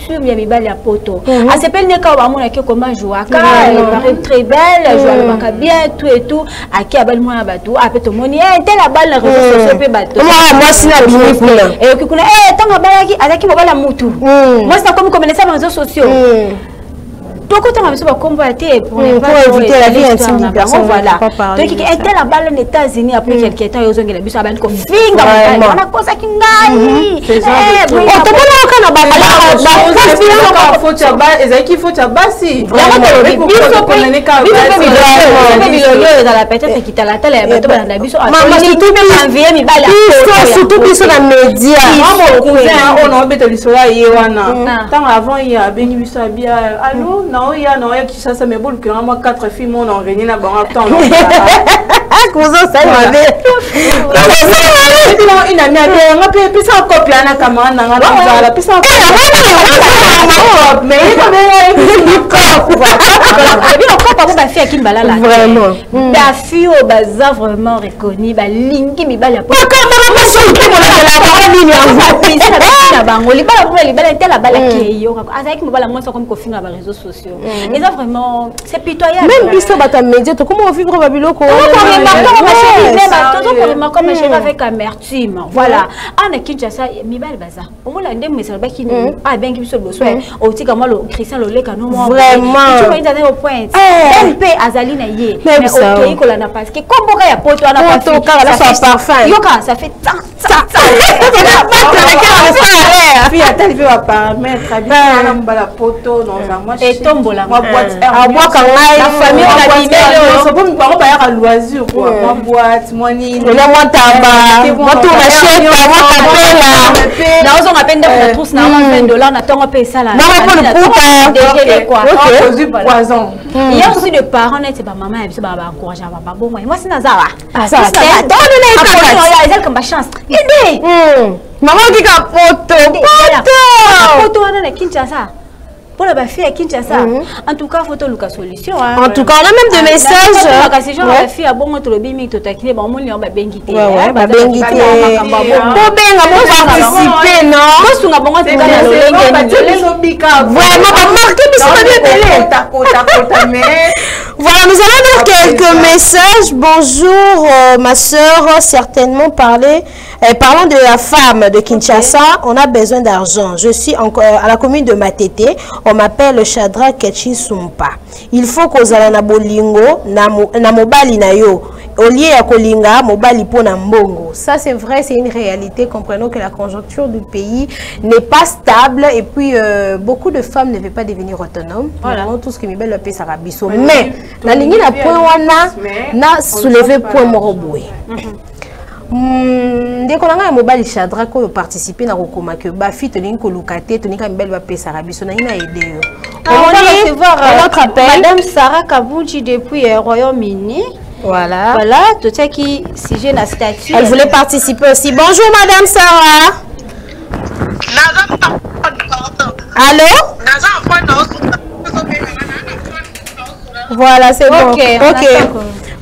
ya mibali ya poto. A s'appelle neka ba mona ke comment jouer. Elle paraît très belle, joue le bien tout et tout. A ki abal mona ba tout, a pe to moni tel la balle na réseaux sociaux pe bato. Moi si na bini kuna. Et ki kuna tanga balaki azaki mobala mutu. Moi c'est comme ça les réseaux sociaux. donc autant même pas combo été pour éviter la vie intime du personne. Voilà. Donc il était là-bas aux États-Unis après quelques temps ils ont gagné bis abandi ko finga on a cosa qui ngai c'est ça to mona kana ba faut tu ba ezaki faut tu basi peut-être qui t'a la télé bato bana biso surtout biso na média cousin on obeta lisola ye wana tant avant il y a bengi biso bia allô na ya qui ça me bol que moi 4 filles mon on réuni na bango temps cousin ça m'a une amie a nga pe pesa copie na kama na nga na pesa mais vraiment la fille au bazar vraiment reconnu ba lingi mi bala po réseaux sociaux et ça vraiment c'est pitoyable même biso bata média to comment vivre babilo ko comme ma chérie avec amertume voilà ana Kinshasa mi bala bazar au moins la ndem message ba ki ah bien biso boso au tika moi le Christian le leka no vraiment tu vois il est au point MP azali na ye mais OK ko la na parce que comme ya poto ana pas ça parfum yoka ça fait puis attends va permettre habiter mbala poto dans un mois et tombola moi boîte à boire quand la famille on a dit c'est bon ba ya loisir quoi moi boîte moi ni le moi tabac moi tout achète moi tapela na ozo ngapenda na trousse na $20 na tongo pesa la non pour le quoi du poison il y a aussi des parents net ba maman et ba encourager ba bon moi c'est nazara ça donne comme chance aider maman dit ka photo wana na Kinshasa pour la fille à Kinshasa en tout cas photo Lucas solution en tout cas on a même des messages c'est genre la fille a bon notre bimi to takine ba mon lion ba bengité ba bengité ko benga mo participer non mo sunga bongo te na vraiment ba marquer biso ba bébé voilà nous allons lire quelques messages. Bonjour ma sœur, certainement parlons de la femme de Kinshasa. On a besoin d'argent. Je suis à la commune de Matete. On m'appelle Shadrach Ketchi Sumpa. Il faut qu'on aille na bolingo na mobali na yo. Au lieu ya kolinga mobali po na mbongo. Ça c'est vrai, c'est une réalité. Comprenons que la conjoncture du pays n'est pas stable et puis beaucoup de femmes ne veulent pas devenir autonomes. Voilà tout ce que mi belle paix sarabiso. Mais na lingi na point wana na soulever point moroboué. Ndeko nanga mobali Shadrach ko participer na kokoma que ba fi tolingi ko lukate tolinga mi belle ba paix sarabiso na ina aider. On va recevoir notre appel Madame Sarah Kabunji depuis Royaume-Uni. Voilà, tout ça qui sujet na statut. Elle voulait participer aussi. Bonjour Madame Sarah. Allô? Voilà, c'est bon. Ok.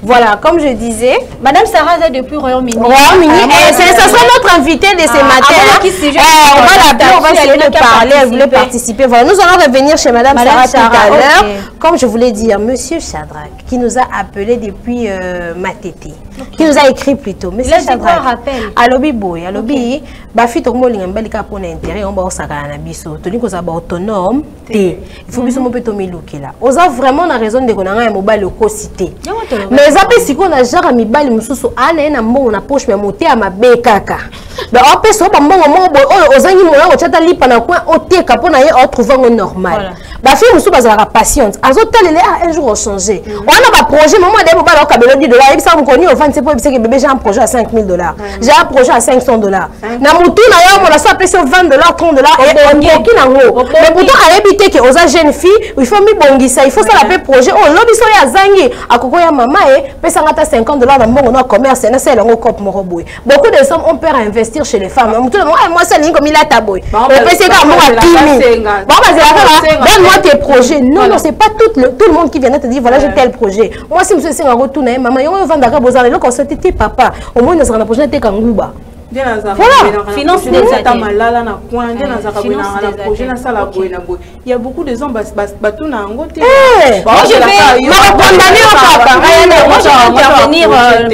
Voilà, comme je disais, Madame Sarah est depuis Royaume-Uni. Ça sera notre invitée de ce matin. On va l'appeler, on va essayer de parler. Elle voulait participer. Voilà, nous allons revenir chez Madame Sarah tout à l'heure. Comme je voulais dire, Monsieur Shadrach, qui nous a appelé depuis Matete, qui nous a écrit plutôt. Monsieur Shadrach, alobi boy, alobi, bafi to molinga mbelika pour intérêt, on va au sakana na biso. Toni ko za ba autonome, il faut biso mo peto milukela. Oza vraiment na raison de konanga ya mobile ko cité. Mais après si on a genre mibali mususu ana na mbongo na poche mais moté à mabe kaka. Mais après so ba mbongo mo ozangi mo na chata lipa na coin oteka pona ye o trouver un normal. Ba fi mususu bazala patience. Azotalele un jour changer. On a ba projet maman de mo ba la kabelo $10 et ça on connaît au 27 pour que bébé j'ai un projet à $5000. J'ai un projet à $500. Na mutu na yo mo la so pesa $20 $30 et on qui nango. Mais pourtant à éviter que aux jeunes filles, il faut mi bongisa, il faut ça la projet. Oh lobi so ya zangi akoko ya mama pesa ngata $50 na mbongo na commerce na c'est longo cop moroboy. Beaucoup de hommes ont peur à investir chez les femmes. Moi ça lingo mi la taboy. Le pesa ka mo atimi. Bon donne-moi tes projets. Non non, c'est pas tout le monde qui vient te dire voilà, j'ai tel projet. Moi si monsieur singa retourner maman yo vendaka bozala le conseil papa. Au moins na projet te kanguba. Voilà, finance des malala na coin, na projet na sala boy na boy. Il y a beaucoup de gens batou na ngote. Moi je vais moi je vais intervenir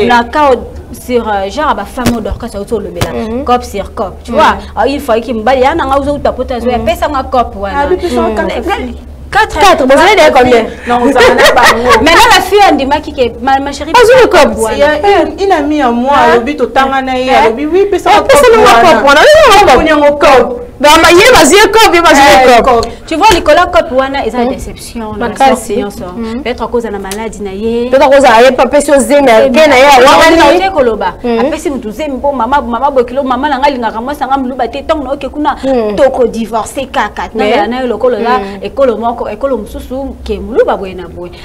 na cas sur genre ba femme d'orca ça autour le mélange cop sur cop tu vois il faut qu'il me baille na ngauzo tapota zo ya pesa nga cop wana 4, vous allez dire combien? Non, vous allez pas. Maintenant, la fille, elle dit, ma chérie, pas une cop. Il y a une amie à moi, elle dit, au Tanganaï, elle dit, oui, puis ça va tu vois, Nicolas Cop, ils ont une déception. Peut-être à cause de la maladie. Peut-être à cause de la maladie. Après, si vous avez maman, maman,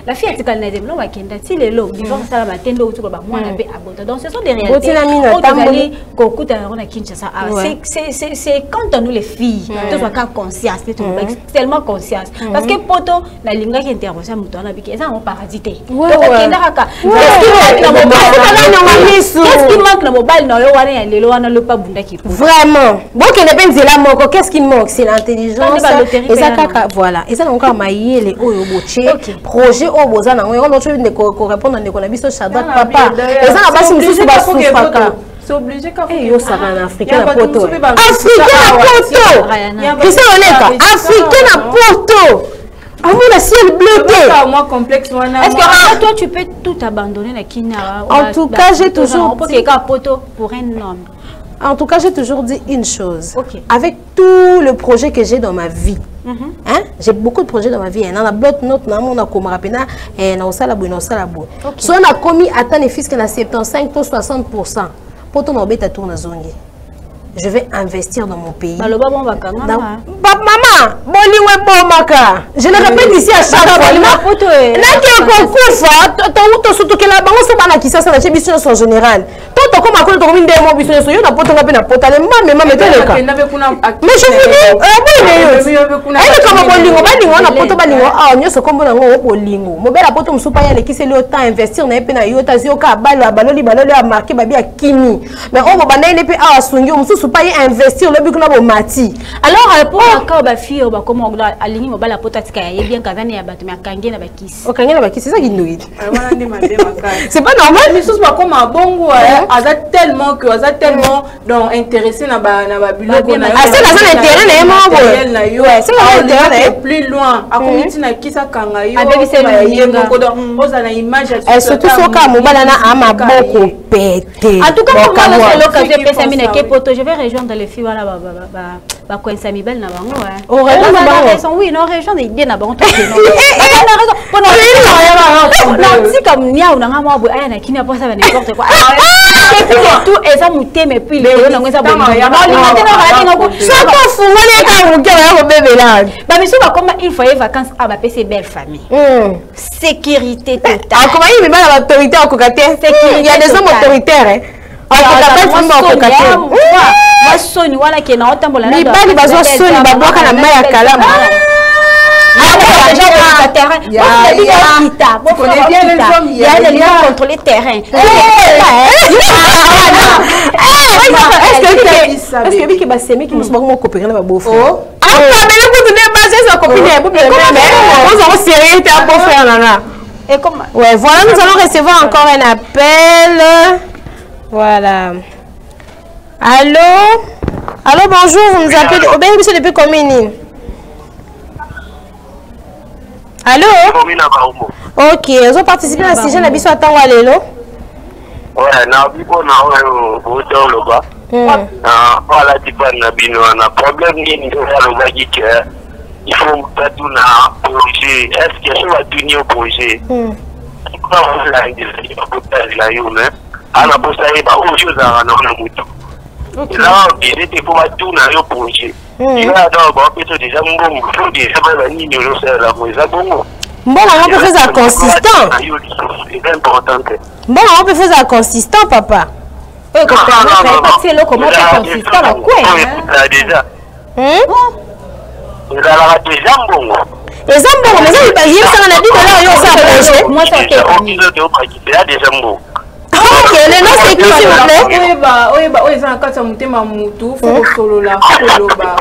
la fille a donc ce sont des réalités. C'est quand nous les filles, tu dois avoir conscience, tellement conscience. Parce que poto, la linga qui intervient, mouton, ça on parasité. Qu'est-ce qui manque dans mobile non vraiment. Bon, qu'est-ce qui manque? C'est l'intelligence. Voilà. Et ça encore maillé les projet au bozana. On répondre à des papa. Et ça va pas c'est obligé qu'à Africain à Porto. Africain à Porto. Avant la ciel bleuté. Est-ce que toi tu peux tout abandonner la Kenya? En tout cas, j'ai toujours pour un homme. En tout cas, j'ai toujours dit une chose. Avec tout le projet que j'ai dans ma vie, j'ai beaucoup de projets dans ma vie. On a bloqué notre nom, on a comme rapina, et on a salabou, on a salabou. Si on a commis atteint les fiscs à 75 ou 60%, pour ton objet à tourner zongue. Je vais investir dans mon pays. Maman, je le répète ici à chaque fois. En général. Mais je vous dis, pas investir le but que mati. Alors pour encore ba fille ba comment on a aligné mo bala potatika ya bien kazani ya batu makange na bakisi. O kange na bakisi ça qui nous dit. C'est pas normal mais sous pas comme un bongo a tellement que a tellement donc intéressé na ba biloko na. Ah c'est ça l'intérêt na yo. Ouais, c'est l'intérêt plus loin. A comité na kisa kanga yo. A bébé c'est donc oza na image. Et surtout so ka mo bala na ama boko pété. En tout cas pour moi l'occasion de penser mina ke poto je vais rejoindre les filles voilà ba coincer mi belle na bango oh raison oui non rejoindre idée na bango to non na raison pour non si comme nia na ngamo boy aya na kini pas ça n'importe quoi tout et ça muté mais puis le na ngeza bon non limité na radi ngoko ça pas fou wale ka ngela ko bébé là ba biso ba comme il faut les vacances à ba PC belle famille sécurité totale comment il met la autorité en cocaté il y a des hommes autoritaires hein. Moi soni wala ke na otambola na mibali bazo soni babwaka na mai ya kalama contre les terrains. Est-ce que qui va s'aimer qui nous sommes coopérer na beau frère? Ah mais le bout de baser sa copine est beaucoup mais on s'en sérieux t'es un beau frère là. Et comment? Ouais, voilà, nous allons recevoir encore un appel. Voilà. Allô? Allô, bonjour, vous nous appelez. Au bien, monsieur, depuis combien? Allô? Ok, vous avez participé à ce sujet, la à Tangwalelo? Ouais, voilà, tu parles de problème, il faut pas tout na projet. Est-ce que ça va tenir au projet? Comment la ana bosa eba ojo za na mutu là il était pour tout na yo projet il a d'abord peut-être déjà bon faut déjà ba ni ni lo ça la ça bon on peut faire ça consistant c'est important bon on peut faire ça consistant papa c'est le comment c'est consistant la quoi déjà il a déjà bon les hommes mais ça il va y ça na dit là yo ça projet moi ça c'est déjà bon. Ok, le nom c'est qui s'il vous plaît? Ils ont un mutema mutu, faut solola,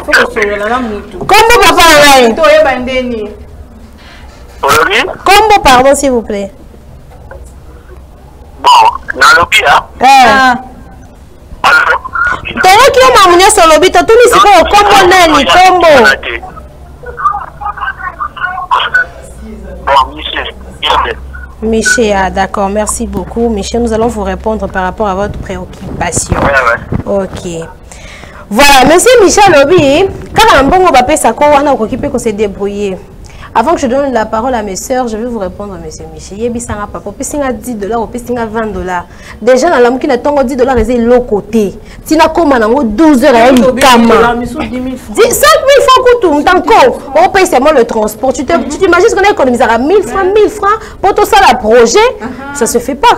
faut solola na mutu. Combo papa Alain. Toi bandeni. Combo pardon s'il vous plaît. Bon, na lobby hein. Toi qui on m'a munya sur lobby, toi tout ni c'est pas combo nani combo. bon, Michel. Michel, d'accord, merci beaucoup. Michel, nous allons vous répondre par rapport à votre préoccupation. Ouais. Ok. Voilà, monsieur Michel Obi, quand un bon va ça on a occupé qu'on s'est débrouillé. Avant que je donne la parole à mes soeurs, je vais vous répondre à monsieur Michel. Il y a papa, puis $10, puis $20. Déjà dans la qui n'a pas $10 c'est l'autre côté. Si na comme on 12 heures à 5 000 francs tout encore. On paye seulement le transport. Tu t'imagines qu'on économisera 1000 francs pour tout ça la projet, ça se fait pas.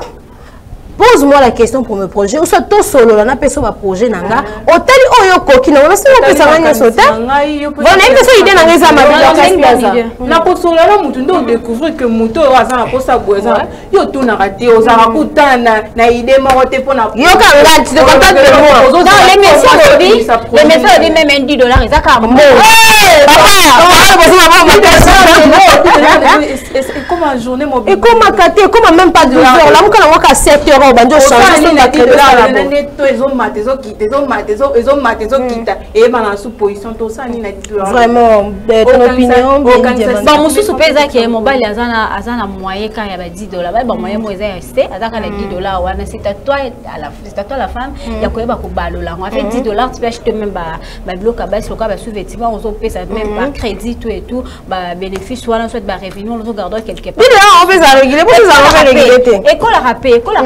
Pose-moi la question pour me projet. Ou soit tout solo, on a fait un projet nanga. Hôtel oyo koki na on a fait ça ngani hôtel. Bon, on a fait idée nanga za mabila. Na ko solo na mutu ndo découvrir que mutu aza na posa boza. Yo tout na raté ozara kutana na idée moko te pona. Yo kanga tu te contactes de moi. Dans les messages dit même $10 ça ka mo. Papa, et comme en journée mobile. Et comme à 4 heures, comme même pas 12 heures. Là, on a 7 heures. On va changer la vraiment, ton opinion. Bon, monsieur Soupeza qui est mobile, il y a un moyen quand il y a $10. Bon, moyen moi est resté, il y a $10. C'est à toi la femme, il y a quoi beaucoup balo là. On a fait $10, tu peux acheter même ba bloc à base, le cas sous-vêtements, on peut ça même pas crédit tout et tout, ba bénéfice soit on souhaite ba revenu, on le garde quelque part. On peut ça réguler, pour ça réguler. École à rapper. Voilà,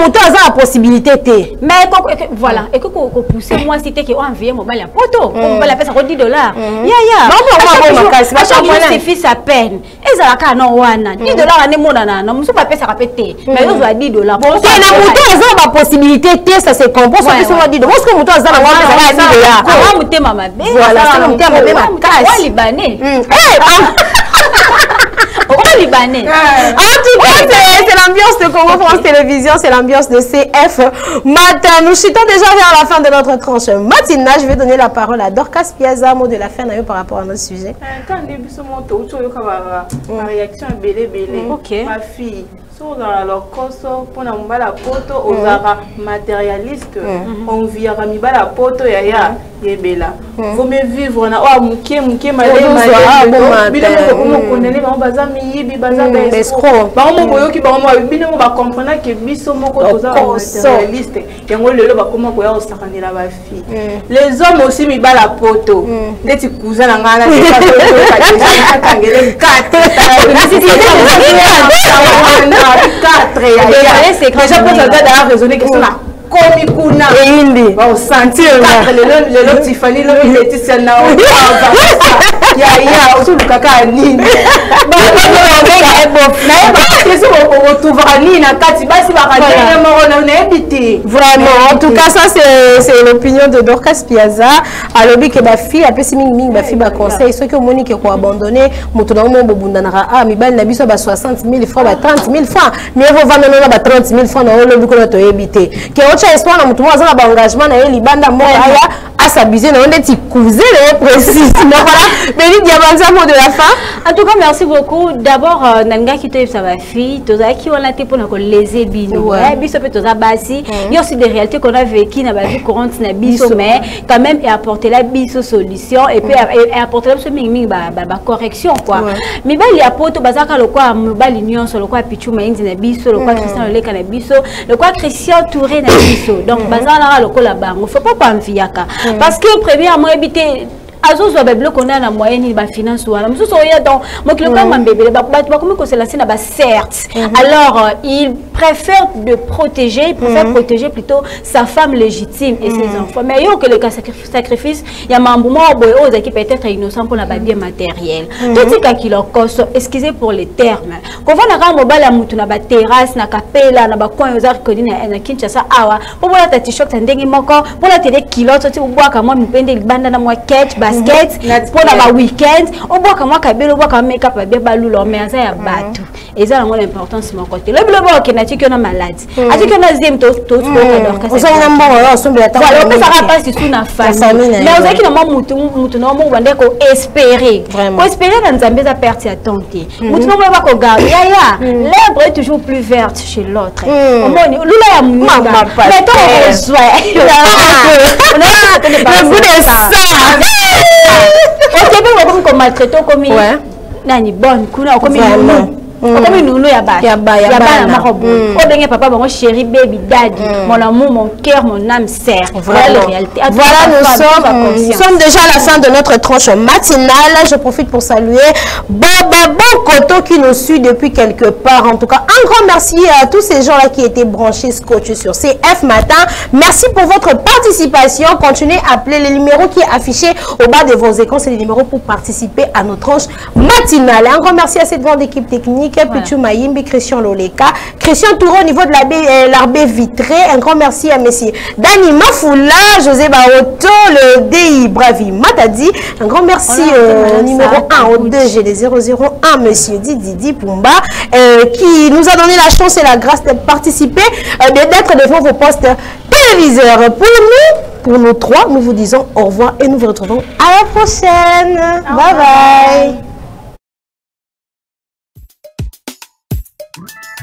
monter à la possibilité. Mais voilà, et que pousser moi c'était que on envoie mon bail à poto, on va la faire ça $10. À chaque jour c'est fils à peine. Et ça la ka non wana. $10 ane mona na, non monsieur pas payer ça répéter. Mais on doit $10. Bon, na monter à la possibilité, ça se compose sur ce $10. Moi ce que monter à la $10. Ah monter mama. Voilà, ça monter à ma casse. Ouais libanais. Libanais. En tout cas, c'est l'ambiance de Congo France Télévisions, c'est l'ambiance de CF Matin. Nous chutons déjà vers la fin de notre tranche matinale. Je vais donner la parole à Dorcas Piazza, mot de la fin par rapport à notre sujet. Quand début ce moto, tu as ma réaction belé. Ok. Ma fille. Alors, pour la poto, aux matérialiste, on vit à la poto, yaya, yebela. Vous me vivre, on a mouké, malé, les hommes aussi, mi la poto. Les petits cousins, déjà pour ça raisonner que ça komi kuna indi va sentir le Tiffany le Laetitia na ya usulu kaka nini ba vraiment en tout cas ça c'est l'opinion de Dorcas Piazza alors que ma fille a pesi mingi ma fille ba conseil ceux que Monique ko abandonner moto na mo bobundanaka ah mi bali na biso ba 60 000 francs ba 30 000 francs mais on va maintenant ba 30 000 francs na lobi ko to ebité que autre histoire na mutu aza na ba engagement na eli banda mo aya asabiser na on est cousin précis voilà mais il y a un mot de la fin. En tout cas merci beaucoup d'abord nanga qui te sa fille toza qui on a été pour nous léser bino biso peut toza basi il y a aussi des réalités qu'on a vécu na ba vie courante na biso mais quand même et apporter la biso solution et puis apporter la mingi ba correction quoi mais ba il y a poto bazaka le quoi ba l'union sur le quoi pichu mainzi na biso le quoi Christian le ka na biso le quoi Christian Touré na biso donc bazala le ko la bango faut pas enviaka parce que premièrement éviter azo zo beblo qu'on a na moyenne ba finance wala muso soya donc mo kilo ka mambebele ba comme ko c'est la scène ba certes alors il préfère de protéger il préfère protéger plutôt sa femme légitime et ses enfants mais yo que le sacrifice il y a mambumo boy oza qui peut-être innocent pour la bien matériel tout ce quand il cause excusez pour les termes qu'on va na ka mobala mutu na ba terrasse na kapela na ba coin oza reconnaître na Kinshasa awa pour la ta t-shirt ndenge moko pour la télé kilote tu bois ka moi mpende libanda na moi catch basket pour la week-end on boit comme moi kabelo boit comme make-up bien balulo mais ça ya batou et ça a l'importance mon côté le bloc qui n'a dit que na maladie a dit que na deuxième tout on ça na bon on sombe la temps voilà on peut ça passe sur na famille mais on sait que na mutu na mo wande ko espérer ko espérer na nzambe za perte ya tante mutu no ba ko garder ya l'herbe est toujours plus verte chez l'autre on moni lula ya munga mais toi on reçoit on a le goût de ça. Ok, mais on va maltraiter comme nani bonne kuna comme comme nous ya ba o papa bon chéri baby daddy mon amour mon cœur mon âme sœur voilà la réalité. Voilà, nous sommes déjà à la fin de notre tranche matinale. Je profite pour saluer Baba Bokoto qui nous suit depuis quelque part. En tout cas, un grand merci à tous ces gens-là qui étaient branchés scotchés sur CF Matin. Merci pour votre participation. Continuez à appeler les numéros qui est affiché au bas de vos écrans. C'est les numéros pour participer à notre tranche matinale. Un grand merci à cette grande équipe technique. Pichu Mayimbi, Christian Loleka, Christian Touro au niveau de l'arbé vitré. Un grand merci à messieurs Dani Mafoula, José Baoto, le DI Bravi Matadi. Un grand merci au numéro 1, au 2, j'ai les 001, monsieur Didi Pumba, qui nous a donné la chance et la grâce de participer, d'être devant vos postes téléviseurs. Pour nous trois, nous vous disons au revoir et nous vous retrouvons à la prochaine. Bye bye.